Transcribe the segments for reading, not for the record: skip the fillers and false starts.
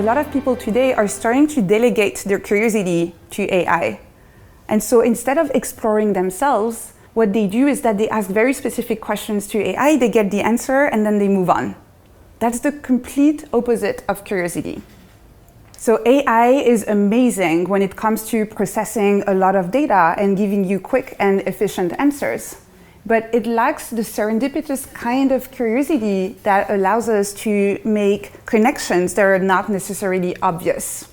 lot of people today are starting to delegate their curiosity to AI. And so instead of exploring themselves, what they do is that they ask very specific questions to AI, they get the answer, and then they move on. That's the complete opposite of curiosity. So AI is amazing when it comes to processing a lot of data and giving you quick and efficient answers. But it lacks the serendipitous kind of curiosity that allows us to make connections that are not necessarily obvious.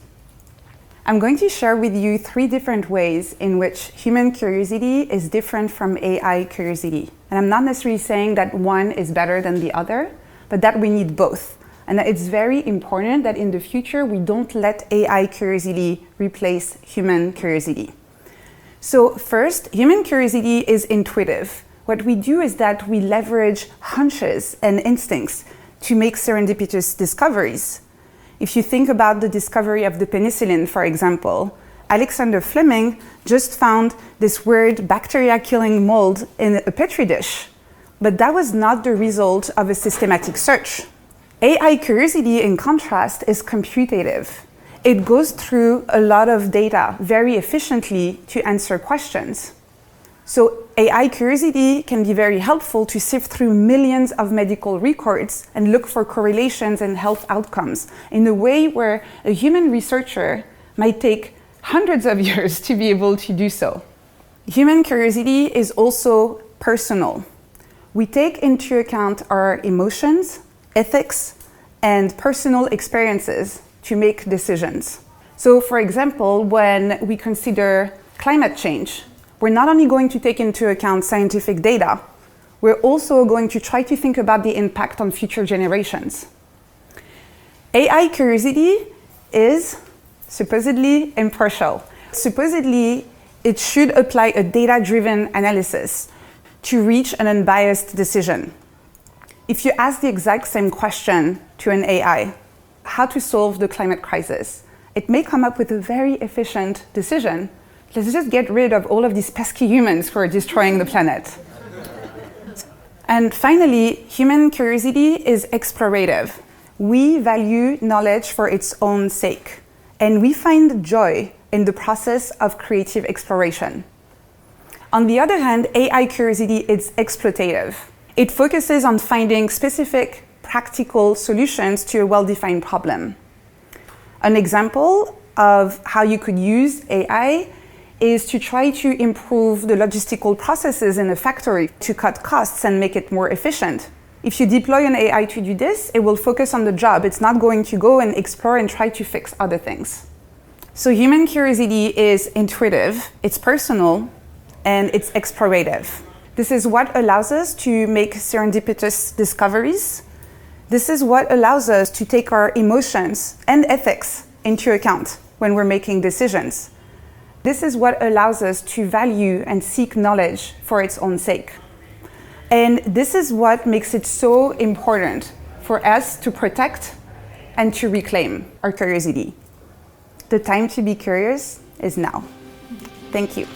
I'm going to share with you 3 different ways in which human curiosity is different from AI curiosity. And I'm not necessarily saying that one is better than the other, but that we need both. And that it's very important that in the future we don't let AI curiosity replace human curiosity. So first, human curiosity is intuitive. What we do is that we leverage hunches and instincts to make serendipitous discoveries. If you think about the discovery of the penicillin, for example, Alexander Fleming just found this weird bacteria-killing mold in a petri dish. But that was not the result of a systematic search. AI curiosity, in contrast, is computative. It goes through a lot of data very efficiently to answer questions. So AI curiosity can be very helpful to sift through millions of medical records and look for correlations and health outcomes in a way where a human researcher might take hundreds of years to be able to do so. Human curiosity is also personal. We take into account our emotions, ethics, and personal experiences to make decisions. So, for example, when we consider climate change, we're not only going to take into account scientific data, we're also going to try to think about the impact on future generations. AI curiosity is supposedly impartial. Supposedly, it should apply a data-driven analysis to reach an unbiased decision. If you ask the exact same question to an AI, how to solve the climate crisis, it may come up with a very efficient decision. Let's just get rid of all of these pesky humans who are destroying the planet. And finally, human curiosity is explorative. We value knowledge for its own sake, and we find joy in the process of creative exploration. On the other hand, AI curiosity is exploitative. It focuses on finding specific, practical solutions to a well-defined problem. An example of how you could use AI is to try to improve the logistical processes in a factory to cut costs and make it more efficient. If you deploy an AI to do this, it will focus on the job. It's not going to go and explore and try to fix other things. So human curiosity is intuitive, it's personal, and it's explorative. This is what allows us to make serendipitous discoveries. This is what allows us to take our emotions and ethics into account when we're making decisions. This is what allows us to value and seek knowledge for its own sake. And this is what makes it so important for us to protect and to reclaim our curiosity. The time to be curious is now. Thank you.